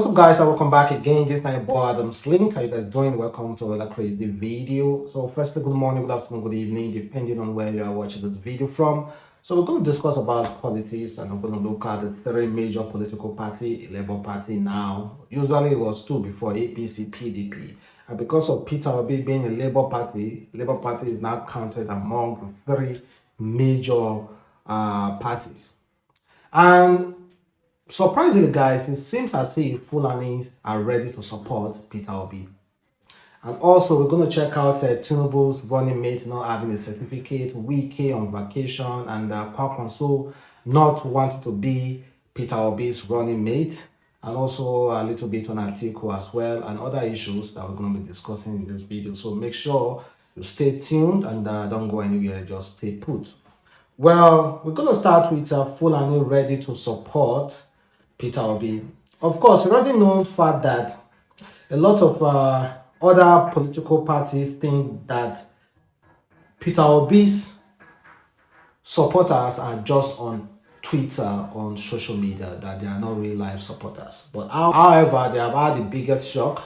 What's up, guys, and welcome back again. This is my boy Adamslink. How you guys doing? Welcome to another crazy video. So firstly, good morning, good afternoon, good evening, depending on where you are watching this video from. So we're going to discuss about politics, and we're going to look at the three major political party, Labour Party now. Usually it was two before, APC, PDP. And because of Peter Obi being a Labour Party is now counted among the three major parties. And surprisingly, guys, it seems as if Fulani are ready to support Peter Obi. And also, we're going to check out Tinubu's running mate not having a certificate, Wike on vacation, and Kwakwanso not wanting to be Peter Obi's running mate, and also a little bit on Atiku as well, and other issues that we're going to be discussing in this video. So make sure you stay tuned and don't go anywhere, just stay put. Well, we're going to start with Fulani ready to support Peter Obi. Of course, you already know the fact that a lot of other political parties think that Peter Obi's supporters are just on Twitter, on social media, that they are not real life supporters. But however, they have had the biggest shock.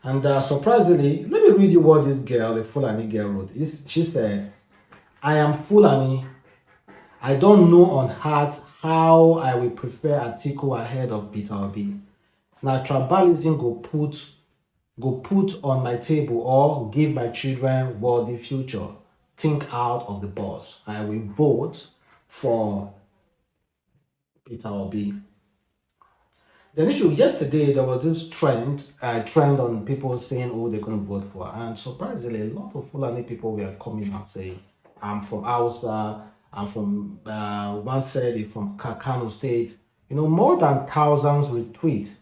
And surprisingly, let me read you what this girl, the Fulani girl, wrote. She said, "I am Fulani. I don't know on heart how I will prefer Atiku ahead of Peter Obi. Now tribalism go put on my table or give my children worldly future. Think out of the box. I will vote for Peter Obi." The issue yesterday, there was this trend on people saying, "Oh, they're going to vote for," and surprisingly, a lot of Fulani people were coming out saying, "I'm from Hausa. I'm from one said it from Kano State." You know, more than thousands retweet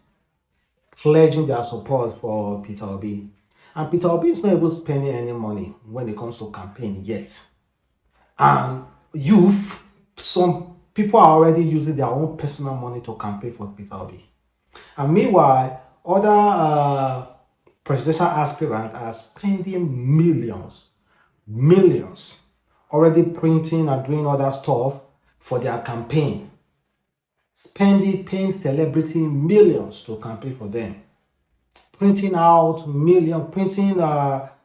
pledging their support for Peter Obi. And Peter Obi is not even spending any money when it comes to campaign yet. And youth, some people are already using their own personal money to campaign for Peter Obi. And meanwhile, other presidential aspirants are spending millions, already printing and doing other stuff for their campaign. Paying celebrity millions to campaign for them. Printing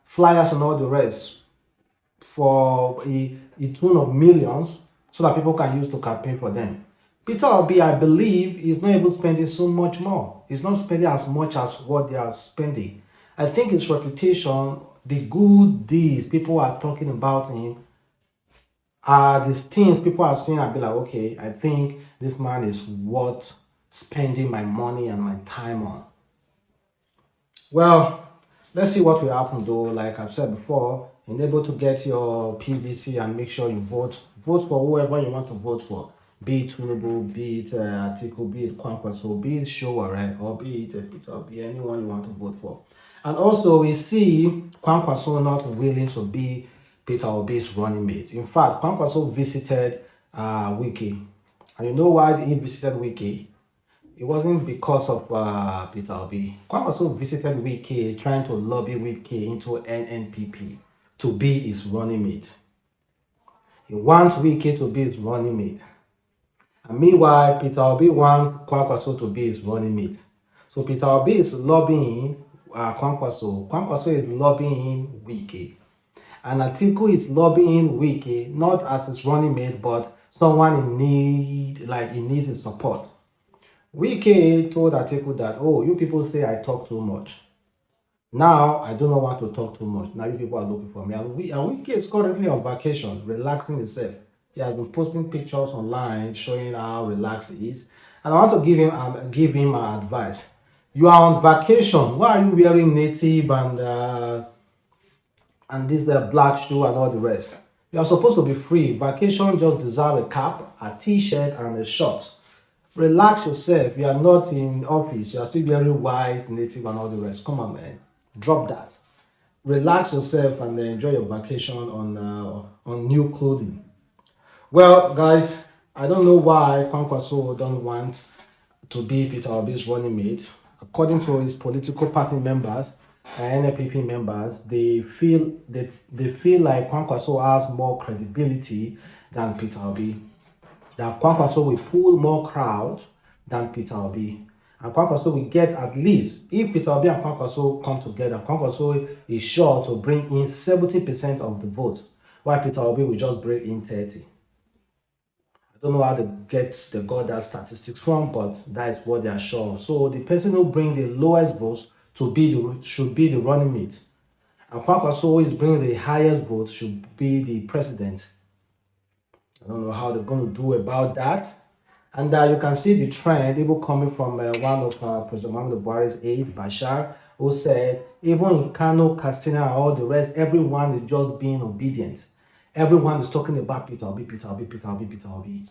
flyers and all the rest for a tune of millions so that people can use to campaign for them. Peter Obi, I believe, is not even spending so much more. He's not spending as much as what they are spending. I think his reputation, the good deeds people are talking about him, are these things people are saying. I'll be like, okay, I think this man is worth spending my money and my time on. Well, let's see what will happen though. Like I've said before, enable to get your PVC and make sure you vote for whoever you want to vote for. Be it Tinubu, be it Atiku, be it Kwankwaso, be it Showore, or be it Peter, be anyone you want to vote for. And also we see Kwankwaso not willing to be Peter Obi's running mate. In fact, Kwankwaso visited Wike. And you know why he visited Wike? It wasn't because of Peter Obi. Kwankwaso visited Wike trying to lobby Wike into NNPP to be his running mate. He wants Wike to be his running mate. And meanwhile, Peter Obi wants Kwankwaso to be his running mate. So Peter Obi is lobbying Kwankwaso. Kwankwaso is lobbying Wike. And Atiku is lobbying Wike, not as his running mate, but someone in need, like he needs his support. Wike told Atiku that, "Oh, you people say I talk too much. Now I do not want to talk too much. Now you people are looking for me." And Wike is currently on vacation, relaxing himself. He has been posting pictures online showing how relaxed he is. And I want to give him advice. You are on vacation. Why are you wearing native and this black shoe and all the rest? You are supposed to be free. Vacation just deserve a cap, a t-shirt, and a short. Relax yourself. You are not in office. You are still wearing white, native, and all the rest. Come on, man. Drop that. Relax yourself and enjoy your vacation on new clothing. Well, guys, I don't know why Kwankwaso don't want to be Peter Obi's running mate. According to his political party members, NPP members, they feel like Kwankwaso has more credibility than Peter Obi. That Kwankwaso will pull more crowd than Peter Obi. And Kwankwaso will get at least, if Peter Obi and Kwankwaso come together, Kwankwaso is sure to bring in 70% of the vote, while Peter Obi will just bring in 30. I don't know how they got that statistics from, but that is what they are sure of. So the person who bring the lowest votes should be the running mate. And Kwankwaso, who is bringing the highest votes, should be the president. I don't know how they're going to do about that. And you can see the trend even coming from one of President Muhammadu Buhari's aide, Bashar, who said, even in Kano, Katsina, and all the rest, everyone is just being obedient. Everyone is talking about Peter Obi, Peter Obi, Peter Obi, Peter Obi,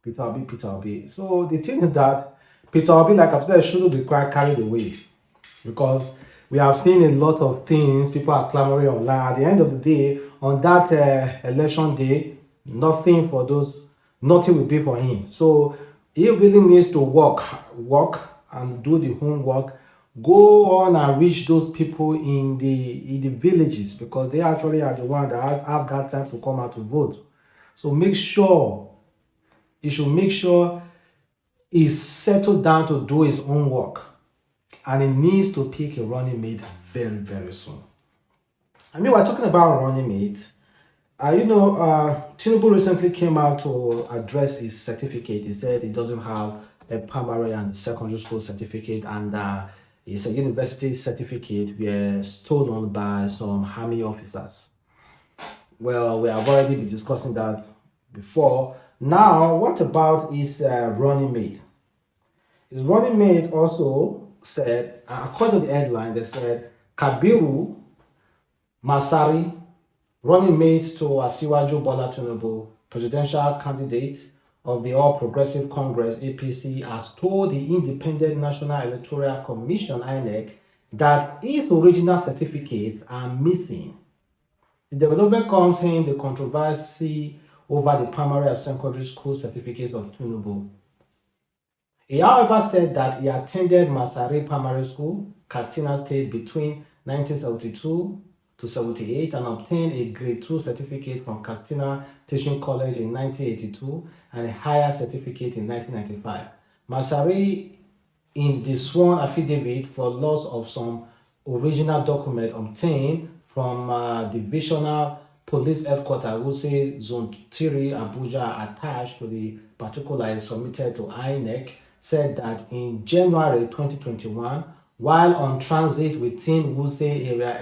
Peter Obi, Peter Obi. So the thing is that Peter Obi, like I said, shouldn't be quite carried away, because we have seen a lot of things. People are clamoring online. At the end of the day, on that election day, nothing will be for him. So he really needs to work and do the homework. Go on and reach those people in the villages, because they actually are the ones that have that time to come out to vote. So he should make sure he's settled down to do his own work, and he needs to pick a running mate very, very soon. I mean, we're talking about running mates. Tinubu recently came out to address his certificate. He said he doesn't have a primary and secondary school certificate, and his university certificate were stolen by some army officers. Well, we have already been discussing that before. Now, what about his running mate? His running mate also said, according to the headline, they said Kabiru Masari, running mate to Asiwaju Bola Tinubu, presidential candidate of the All Progressive Congress (APC), has told the Independent National Electoral Commission (INEC) that his original certificates are missing. The development comes in the controversy over the primary and secondary school certificates of Tinubu. He, however, said that he attended Masari Primary School, Katsina State, between 1972 to 78, and obtained a Grade 2 certificate from Katsina Teaching College in 1982 and a higher certificate in 1995. Masari, in the sworn affidavit for loss of some original document obtained from Divisional Police Headquarters, Wuse Zone 3, Abuja, attached to the particular submitted to INEC, said that in January 2021, while on transit within Wuse area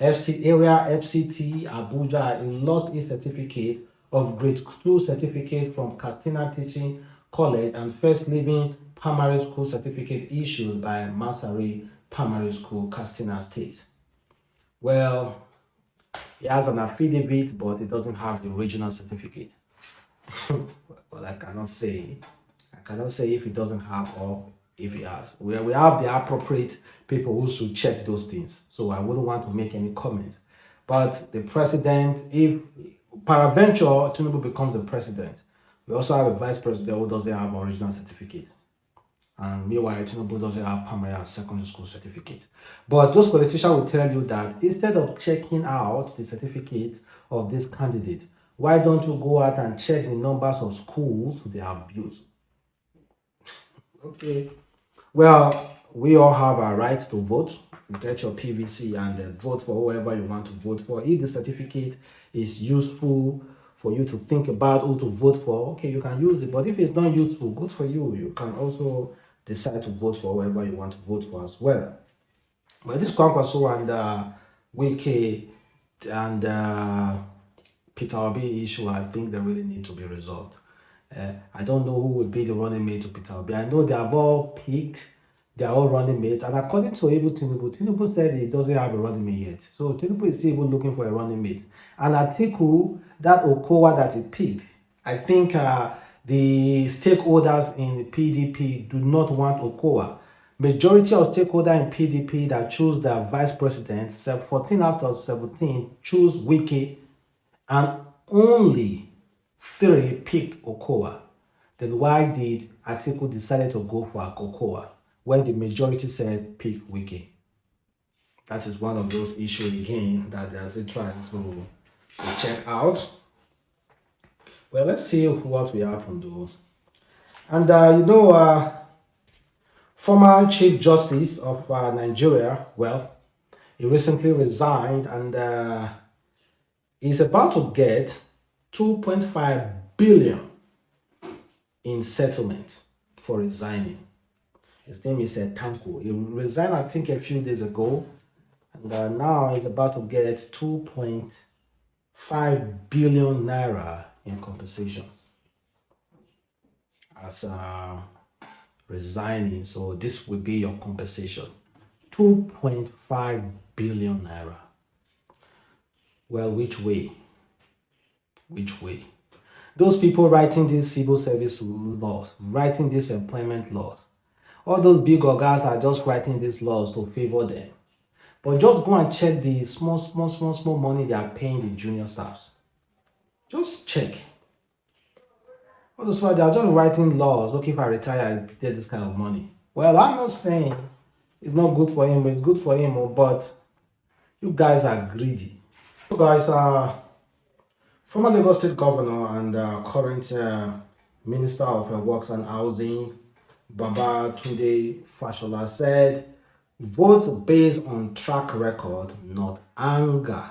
FCT Abuja, he lost his certificate of Grade 2 certificate from Katsina Teaching College and first living primary school certificate issued by Masari Primary School, Katsina State. Well, he has an affidavit, but he doesn't have the original certificate. Well, I cannot say if he doesn't have or if he has. We have the appropriate people who should check those things. So I wouldn't want to make any comment. But the president, if peradventure Tinubu becomes the president, we also have a vice president who doesn't have original certificate. And meanwhile, Tinubu doesn't have primary and secondary school certificate. But those politicians will tell you that instead of checking out the certificate of this candidate, why don't you go out and check the numbers of schools they have built? Okay. Well, we all have a right to vote. Get your PVC and vote for whoever you want to vote for. If the certificate is useful for you to think about who to vote for, okay, you can use it. But if it's not useful, good for you. You can also decide to vote for whoever you want to vote for as well. But this Kwankwaso and Wike and Peter Obi issue, I think they really need to be resolved. I don't know who would be the running mate to Peter Obi. I know they have all picked, they are all running mate. And according to even Tinubu said he doesn't have a running mate yet. So Tinubu is still even looking for a running mate. And Atiku, that Okowa that he picked, I think the stakeholders in PDP do not want Okowa. Majority of stakeholders in PDP that choose their vice president, 14 out of 17 choose Wike, and only 3 picked Okowa. Then why did Atiku decided to go for Okowa when the majority said pick Wike? That is one of those issues again that they are still trying to check out. Well, let's see what will happen though. And Former Chief Justice of Nigeria, well, he recently resigned and is about to get 2.5 billion in settlement for resigning. His name is Tanko. He resigned, I think, a few days ago, and now he's about to get 2.5 billion naira in compensation as resigning. So this will be your compensation, 2.5 billion naira. Well, which way? Which way? Those people writing these civil service laws, writing these employment laws, all those big organs are just writing these laws to favor them. But just go and check the small money they are paying the junior staffs. Just check. All those people, they are just writing laws. Okay, if I retire, I get this kind of money. Well, I'm not saying it's not good for him, but it's good for him. But you guys are greedy. You guys are former Lagos State Governor and current Minister of Works and Housing, Babatunde Fashola, said, vote based on track record, not anger.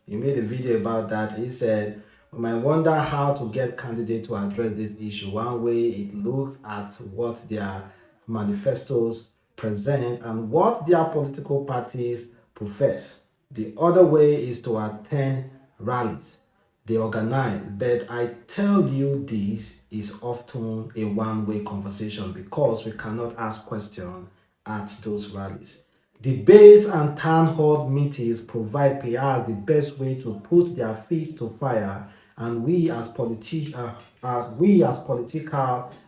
He made a video about that. He said, we might wonder how to get candidates to address this issue. One way, it looks at what their manifestos present and what their political parties profess. The other way is to attend rallies they organize. But I tell you, this is often a one-way conversation because we cannot ask questions at those rallies. Debates and town hall meetings provide PR the best way to put their feet to fire, and we as political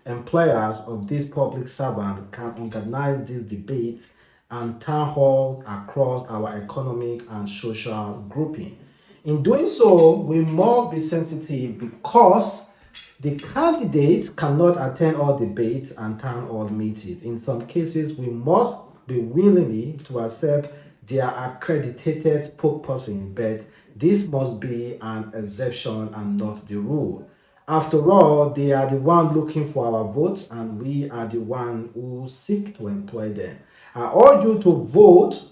employers of this public servant can organize these debates and town halls across our economic and social grouping. In doing so, we must be sensitive because the candidate cannot attend all debates and town hall meetings. In some cases, we must be willing to accept their accredited spokesperson, but this must be an exception and not the rule. After all, they are the one looking for our votes, and we are the one who seek to employ them. I urge you to vote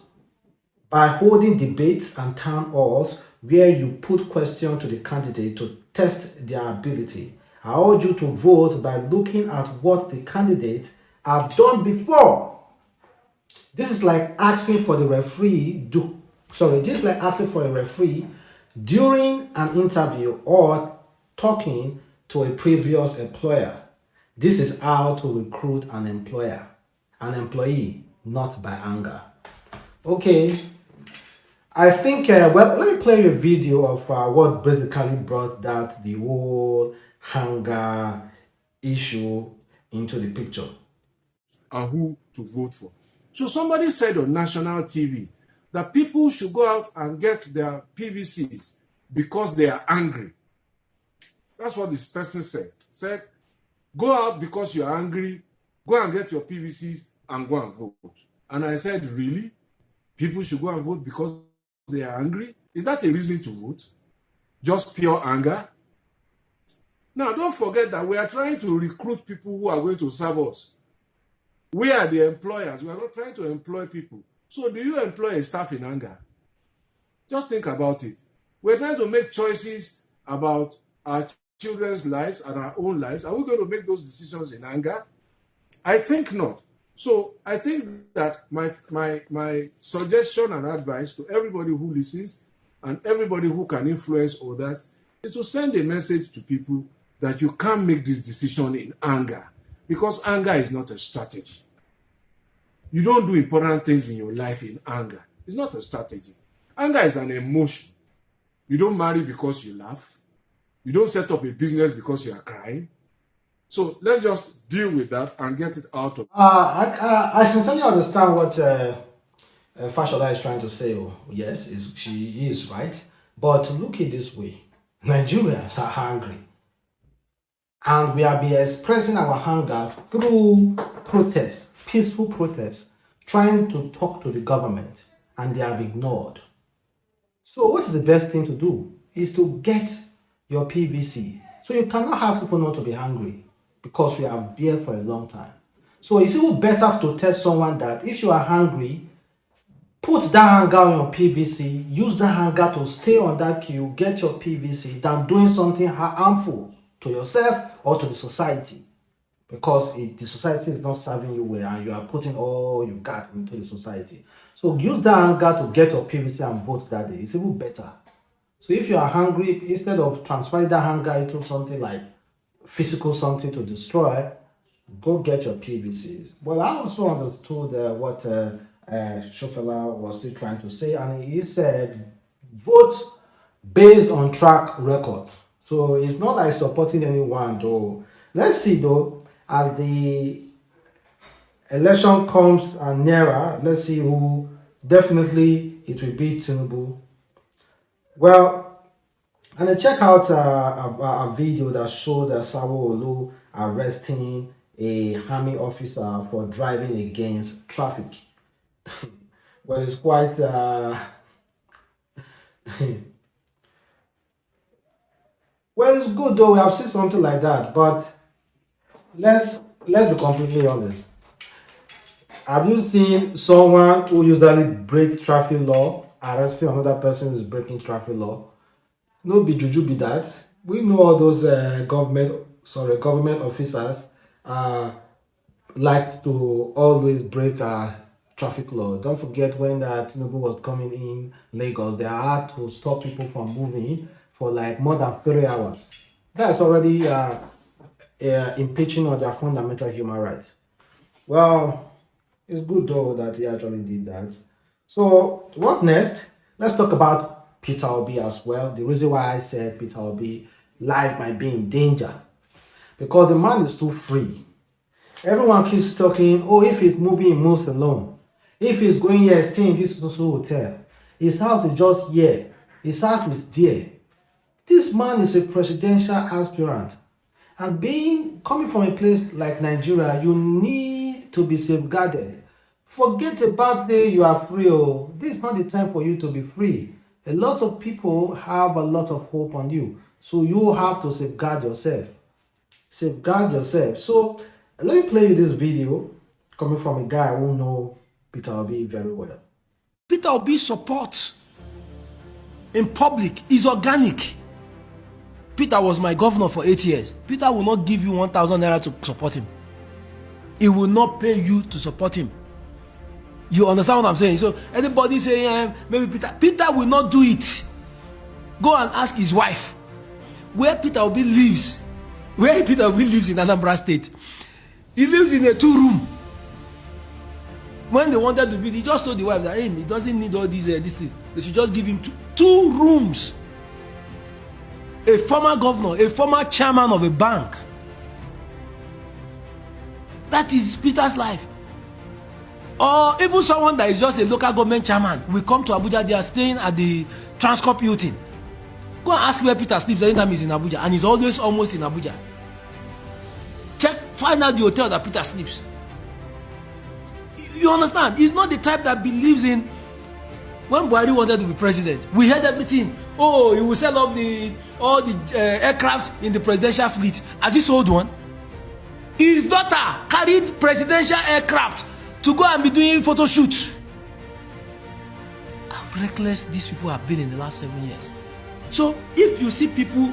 by holding debates and town halls where you put questions to the candidate to test their ability. I urge you to vote by looking at what the candidates have done before. This is like asking for the referee this is like asking for a referee during an interview or talking to a previous employer. This is how to recruit an employee, not by anger. Okay, I think, well, let me play you a video of what basically brought that the whole hunger issue into the picture. And who to vote for. So somebody said on national TV that people should go out and get their PVCs because they are angry. That's what this person said. Said, go out because you're angry, go and get your PVCs and go and vote. And I said, really? People should go and vote because they are angry? Is that a reason to vote? Just pure anger? Now, don't forget that we are trying to recruit people who are going to serve us. We are the employers. We are not trying to employ people. So do you employ a staff in anger? Just think about it. We're trying to make choices about our children's lives and our own lives. Are we going to make those decisions in anger? I think not. So I think that my suggestion and advice to everybody who listens and everybody who can influence others is to send a message to people that you can't make this decision in anger, because anger is not a strategy. You don't do important things in your life in anger. It's not a strategy. Anger is an emotion. You don't marry because you laugh. You don't set up a business because you are crying. So let's just deal with that and get it out of. I sincerely understand what Fashola is trying to say. Oh, yes, she is right. But look at it this way: Nigerians are hungry, and we have been expressing our hunger through protests, peaceful protests, trying to talk to the government, and they have ignored. So what is the best thing to do? Is to get your PVC. So you cannot ask people not to be hungry because we have been here for a long time. So it's even better to tell someone that if you are hungry, put that hanger on your PVC, use that hanger to stay on that queue, get your PVC, than doing something harmful to yourself or to the society. Because the society is not serving you well and you are putting all you got into the society. So use that hanger to get your PVC and vote that day. It's even better. So if you are hungry, instead of transferring that hunger into something like physical something to destroy, go get your PVCs. Well, I also understood what Shofela was still trying to say, and he said, vote based on track record. So it's not like supporting anyone, though. Let's see, though, as the election comes nearer, let's see who definitely it will be Tinubu. Well, and I check out a video that showed Sawo-Olu arresting a army officer for driving against traffic. Well, it's quite well, it's good though. We have seen something like that, but let's be completely honest. Have you seen someone who usually break traffic law arresting another person who's breaking traffic law? No be juju be that. We know all those government officers like to always break traffic law. Don't forget when Tinubu was coming in Lagos, they had to stop people from moving for like more than 3 hours. That's already impeaching on their fundamental human rights. Well, it's good though that he actually did that. So what next? Let's talk about Peter Obi as well. The reason why I said Peter Obi life might be in danger, because the man is too free. Everyone keeps talking, oh, if he's moving, he moves alone. If he's going here, stay in this hotel. His house is just here. His house is there. This man is a presidential aspirant. And coming from a place like Nigeria, you need to be safeguarded. Forget about saying you are free. Oh, this is not the time for you to be free. A lot of people have a lot of hope on you. So you have to safeguard yourself. Safeguard yourself. So let me play you this video coming from a guy who knows Peter Obi very well. Peter Obi's support in public is organic. Peter was my governor for 8 years. Peter will not give you 1,000 naira to support him. He will not pay you to support him. You understand what I'm saying? So anybody saying maybe Peter will not do it. Go and ask his wife where Peter Obi lives. Where Peter Obi lives in Anambra State. He lives in a 2-room. When they wanted to build, he just told the wife that hey, he doesn't need all these this thing. They should just give him two rooms. A former governor, a former chairman of a bank. That is Peter's life. Or even someone that is just a local government chairman will come to Abuja. They are staying at the Transcorp Hilton. Go and ask where Peter sleeps anytime he's in Abuja, and he's always almost in Abuja. Find out the hotel that Peter sleeps. You understand? He's not the type that believes in. When Buhari wanted to be president, we heard everything. Oh, he will sell off all the aircraft in the presidential fleet. Has he sold one? His daughter carried presidential aircraft to go and be doing photo shoots. How reckless these people have been in the last 7 years. So if you see people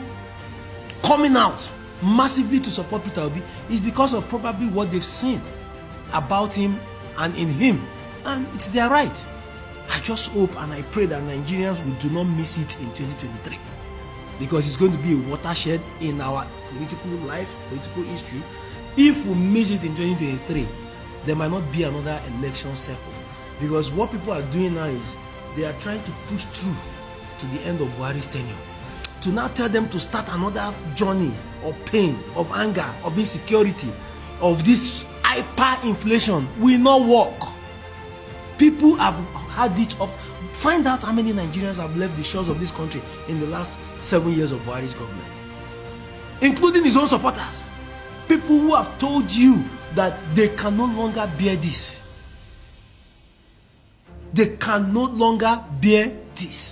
coming out massively to support Peter Obi, it's because of probably what they've seen about him and in him, and it's their right. I just hope and I pray that Nigerians will do not miss it in 2023, because it's going to be a watershed in our political life, political history. If we miss it in 2023, there might not be another election cycle, because what people are doing now is they are trying to push through to the end of Buhari's tenure, to now tell them to start another journey of pain, of anger, of insecurity, of this hyperinflation will not work. People have had it up. Find out how many Nigerians have left the shores of this country in the last 7 years of Buhari's government, including his own supporters. People who have told you that they can no longer bear this. They can no longer bear this.